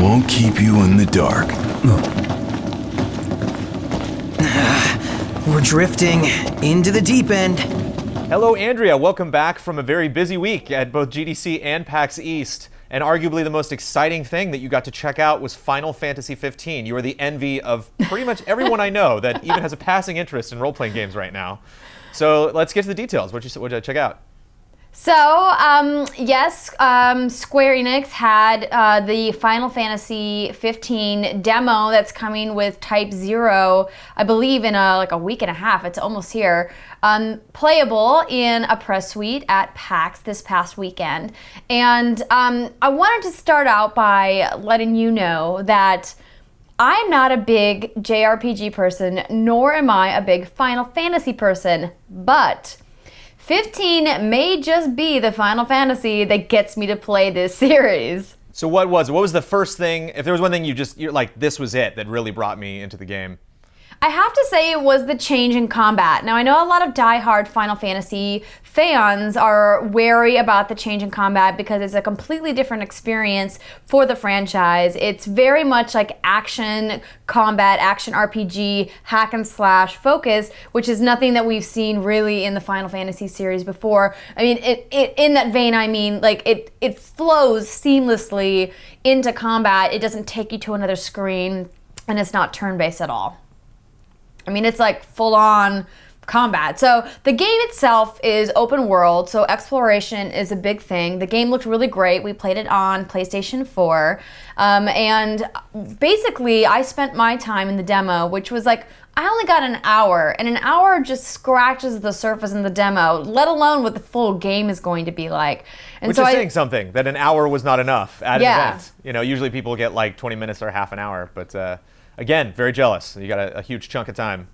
won't keep you in the dark. We're drifting into the deep end. Hello, Andrea. Welcome back from a very busy week at both GDC and PAX East. And arguably the most exciting thing that you got to check out was Final Fantasy 15. You are the envy of pretty much everyone I know that even has a passing interest in role-playing games right now. So let's get to the details. What did you check out? So, yes, Square Enix had the Final Fantasy 15 demo that's coming with Type 0, I believe in like a week and a half. It's almost here. Playable in a press suite at PAX this past weekend. And I wanted to start out by letting you know that I'm not a big JRPG person, nor am I a big Final Fantasy person, but 15 may just be the Final Fantasy that gets me to play this series. So what was the first thing, if there was one thing you're like, this was it, that really brought me into the game? I have to say it was the change in combat. Now, I know a lot of die-hard Final Fantasy fans are wary about the change in combat because it's a completely different experience for the franchise. It's very much like action combat, action RPG, hack and slash focus, which is nothing that we've seen really in the Final Fantasy series before. I mean, in that vein, I mean, like it flows seamlessly into combat. It doesn't take you to another screen, and it's not turn-based at all. I mean, it's like full-on combat. So the game itself is open world, so exploration is a big thing. The game looked really great. We played it on PlayStation 4. And basically, I spent my time in the demo, which was like, I only got an hour, and an hour just scratches the surface in the demo, let alone what the full game is going to be like. And Which so is saying something, that an hour was not enough at Yeah. an event. You know, usually people get like 20 minutes or half an hour, but again, very jealous. You got a huge chunk of time.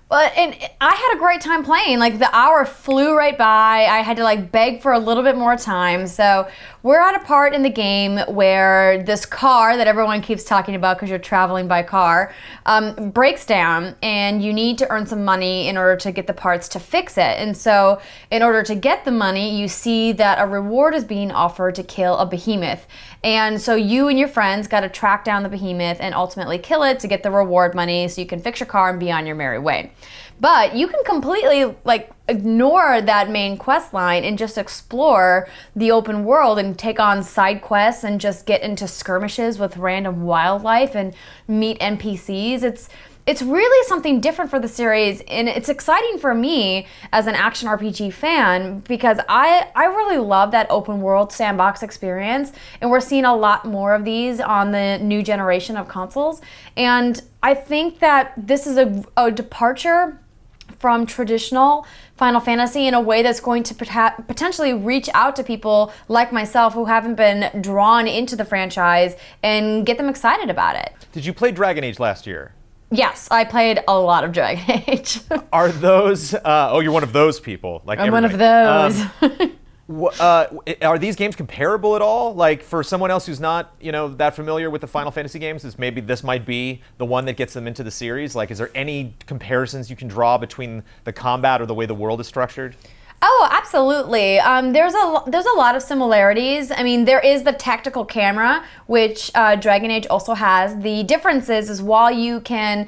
And I had a great time playing. Like, the hour flew right by. I had to like beg for a little bit more time. So we're at a part in the game where this car that everyone keeps talking about because you're traveling by car breaks down, and you need to earn some money in order to get the parts to fix it. And so in order to get the money, you see that a reward is being offered to kill a behemoth. And so you and your friends got to track down the behemoth and ultimately kill it to get the reward money so you can fix your car and be on your merry way. But you can completely like ignore that main quest line and just explore the open world and take on side quests and just get into skirmishes with random wildlife and meet NPCs. It's really something different for the series, and it's exciting for me as an action RPG fan because I really love that open world sandbox experience, and we're seeing a lot more of these on the new generation of consoles. And I think that this is a departure from traditional Final Fantasy in a way that's going to potentially reach out to people like myself who haven't been drawn into the franchise and get them excited about it. Did you play Dragon Age last year? Yes, I played a lot of Dragon Age. Are those, you're one of those people. Like I'm everybody. one of those. Are these games comparable at all? Like, for someone else who's not, that familiar with the Final Fantasy games, this might be the one that gets them into the series? Like, is there any comparisons you can draw between the combat or the way the world is structured? Oh, absolutely. There's a lot of similarities. I mean, there is the tactical camera, which Dragon Age also has. The difference is while you can,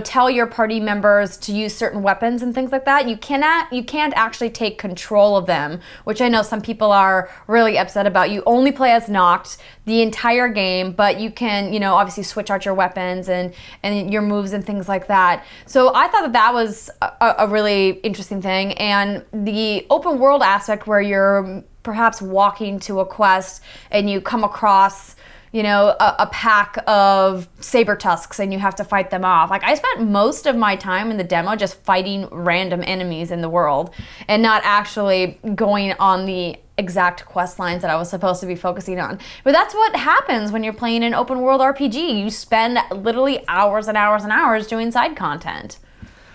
tell your party members to use certain weapons and things like that, you can't actually take control of them, which I know some people are really upset about. You only play as Noct the entire game, but you can, obviously switch out your weapons and your moves and things like that. So I thought that was a really interesting thing. And the open world aspect where you're perhaps walking to a quest and you come across, a pack of saber tusks and you have to fight them off. Like, I spent most of my time in the demo just fighting random enemies in the world and not actually going on the exact quest lines that I was supposed to be focusing on. But that's what happens when you're playing an open world RPG. You spend literally hours and hours and hours doing side content.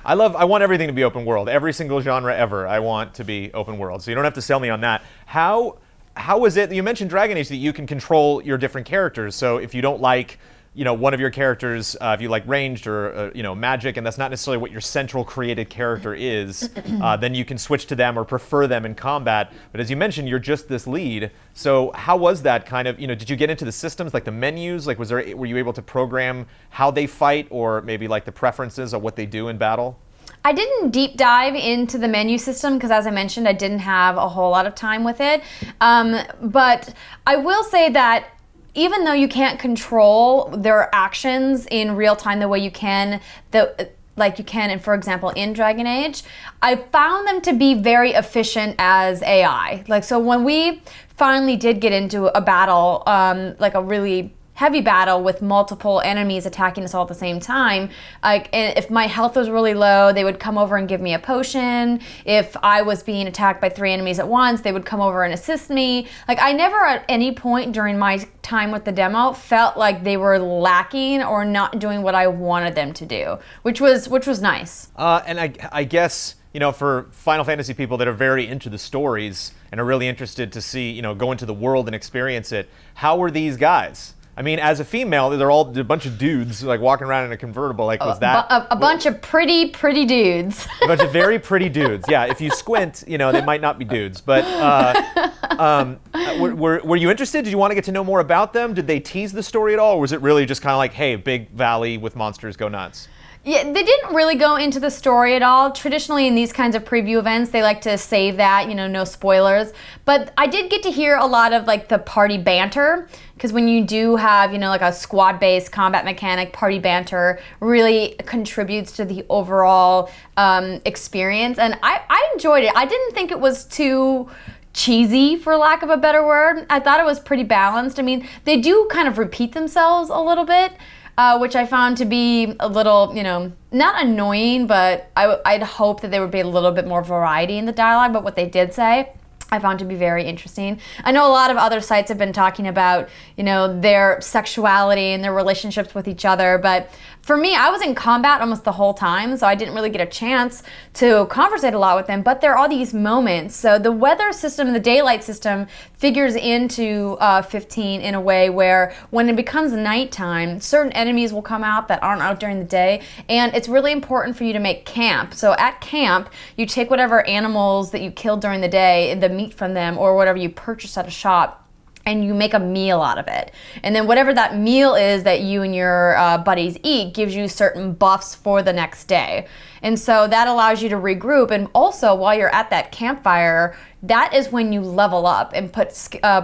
I want everything to be open world. Every single genre ever, I want to be open world. So you don't have to sell me on that. How is it, you mentioned Dragon Age, that you can control your different characters. So if you don't like one of your characters, if you like ranged or magic, and that's not necessarily what your central created character is, then you can switch to them or prefer them in combat. But as you mentioned, you're just this lead. So how was that kind of? Did you get into the systems, like the menus? Like, were you able to program how they fight, or maybe like the preferences of what they do in battle? I didn't deep dive into the menu system because, as I mentioned, I didn't have a whole lot of time with it. But I will say that even though you can't control their actions in real time the way you can, for example, in Dragon Age, I found them to be very efficient as AI. So when we finally did get into a battle, like a really heavy battle with multiple enemies attacking us all at the same time, and if my health was really low, they would come over and give me a potion. If I was being attacked by 3 enemies at once, they would come over and assist me. I never at any point during my time with the demo felt like they were lacking or not doing what I wanted them to do, which was nice. And I guess, for Final Fantasy people that are very into the stories and are really interested to see, go into the world and experience it, how were these guys? I mean, as a female, they're all a bunch of dudes walking around in a convertible. Was that a bunch of pretty dudes? A bunch of very pretty dudes. Yeah, if you squint, they might not be dudes. But were you interested? Did you want to get to know more about them? Did they tease the story at all, or was it really just kind of like, hey, big valley with monsters, go nuts? Yeah, they didn't really go into the story at all. Traditionally, in these kinds of preview events, they like to save that, no spoilers. But I did get to hear a lot of the party banter, because when you do have, a squad-based combat mechanic, party banter really contributes to the overall experience. And I enjoyed it. I didn't think it was too cheesy, for lack of a better word. I thought it was pretty balanced. I mean, they do kind of repeat themselves a little bit, which I found to be a little, not annoying, but I'd hope that there would be a little bit more variety in the dialogue. But what they did say, I found to be very interesting. I know a lot of other sites have been talking about, their sexuality and their relationships with each other, but for me, I was in combat almost the whole time, so I didn't really get a chance to conversate a lot with them, but there are these moments. So the weather system, the daylight system, figures into 15 in a way where when it becomes nighttime, certain enemies will come out that aren't out during the day, and it's really important for you to make camp. So at camp, you take whatever animals that you killed during the day, the meat from them, or whatever you purchased at a shop, and you make a meal out of it. And then whatever that meal is that you and your buddies eat gives you certain buffs for the next day. And so that allows you to regroup. And also, while you're at that campfire, that is when you level up and put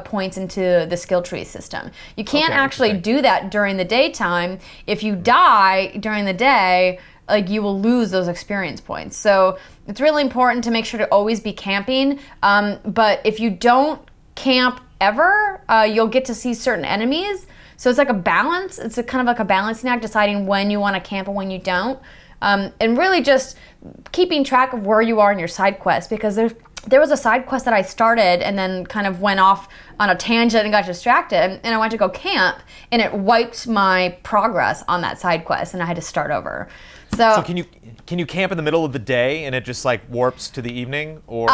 points into the skill tree system. You can't actually do that during the daytime. If you die during the day, you will lose those experience points. So it's really important to make sure to always be camping. But if you don't camp ever, you'll get to see certain enemies. So it's like a balance. It's kind of like a balancing act, deciding when you want to camp and when you don't. And really just keeping track of where you are in your side quest, because there was a side quest that I started and then kind of went off on a tangent and got distracted, and I went to go camp, and it wiped my progress on that side quest, and I had to start over. So can you camp in the middle of the day and it just warps to the evening, or?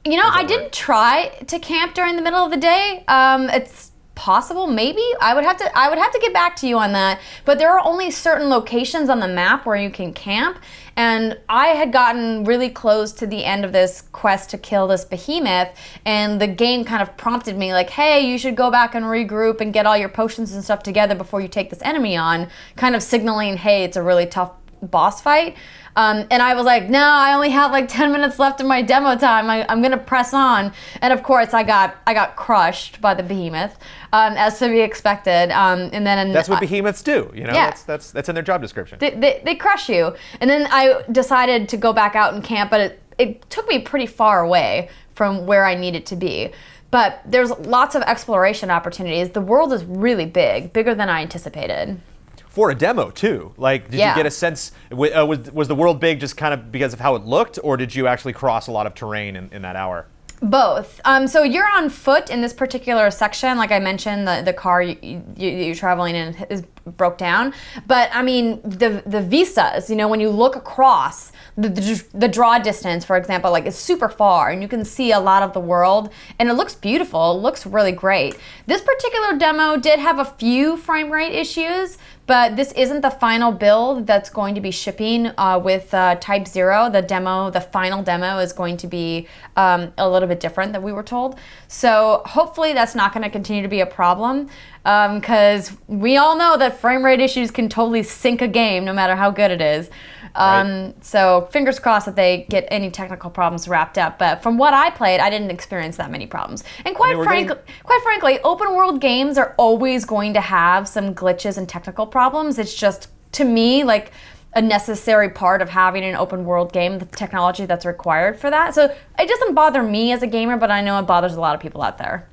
I didn't try to camp during the middle of the day. It's possible, maybe. I would have to get back to you on that. But there are only certain locations on the map where you can camp, and I had gotten really close to the end of this quest to kill this behemoth, and the game kind of prompted me hey, you should go back and regroup and get all your potions and stuff together before you take this enemy on, kind of signaling, hey, it's a really tough boss fight. And I was like, no, I only have 10 minutes left in my demo time. I'm gonna press on. And of course, I got crushed by the behemoth, as to be expected. And then that's what behemoths do. Yeah. That's in their job description. They crush you. And then I decided to go back out and camp, but it took me pretty far away from where I needed to be. But there's lots of exploration opportunities. The world is really big, bigger than I anticipated. For a demo too, did you get a sense? Was the world big just kind of because of how it looked, or did you actually cross a lot of terrain in that hour? Both. So you're on foot in this particular section. Like I mentioned, the car you're traveling in is broke down. But I mean, the vistas, you know, when you look across, the draw distance, for example, like is super far, and you can see a lot of the world, and it looks beautiful. It looks really great. This particular demo did have a few frame rate issues, but this isn't the final build that's going to be shipping with Type 0. The final demo is going to be a little bit different than we were told. So hopefully that's not going to continue to be a problem, because we all know that frame rate issues can totally sink a game no matter how good it is. Right. So fingers crossed that they get any technical problems wrapped up. But from what I played, I didn't experience that many problems. And quite frankly, open world games are always going to have some glitches and technical problems. It's just, to me, like a necessary part of having an open world game, the technology that's required for that. So it doesn't bother me as a gamer, but I know it bothers a lot of people out there.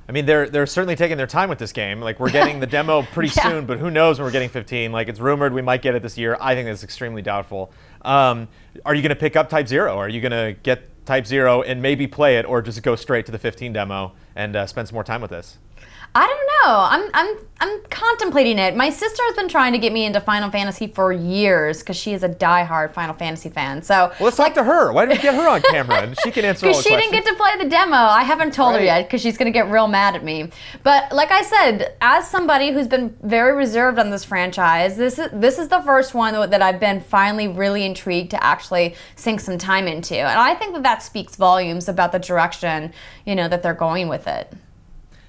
I mean, they're certainly taking their time with this game. Like, we're getting the demo pretty soon, but who knows when we're getting 15. Like, it's rumored we might get it this year. I think that's extremely doubtful. Are you going to pick up Type 0? Are you going to get Type 0 and maybe play it, or just go straight to the 15 demo and spend some more time with this? I don't know. I'm contemplating it. My sister has been trying to get me into Final Fantasy for years because she is a diehard Final Fantasy fan. So well, let's talk to her. Why don't we get her on camera and she can answer all the questions? Because she didn't get to play the demo. I haven't told her yet because she's going to get real mad at me. But like I said, as somebody who's been very reserved on this franchise, this is the first one that I've been finally really intrigued to actually sink some time into. And I think that speaks volumes about the direction, you know, that they're going with it.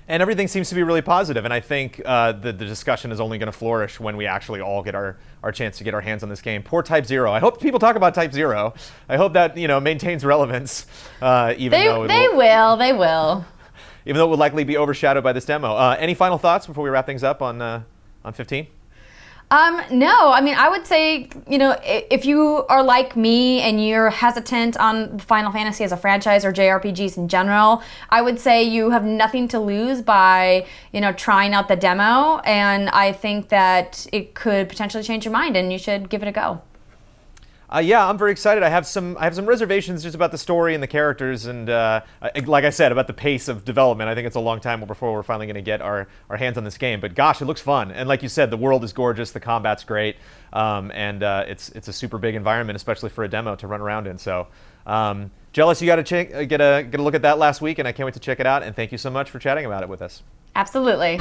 And everything seems to be really positive, and I think the discussion is only going to flourish when we actually all get our chance to get our hands on this game. Poor Type 0. I hope people talk about Type 0. I hope that, you know, maintains relevance, They will. Even though it will likely be overshadowed by this demo. Any final thoughts before we wrap things up on 15? No, I mean, I would say, you know, if you are like me and you're hesitant on Final Fantasy as a franchise or JRPGs in general, I would say you have nothing to lose by, you know, trying out the demo. And I think that it could potentially change your mind, and you should give it a go. Yeah, I'm very excited. I have some reservations just about the story and the characters, and like I said, about the pace of development. I think it's a long time before we're finally going to get our hands on this game. But gosh, it looks fun. And like you said, the world is gorgeous, the combat's great, and it's a super big environment, especially for a demo to run around in. So, Jealous, you got to get a look at that last week, and I can't wait to check it out. And thank you so much for chatting about it with us. Absolutely.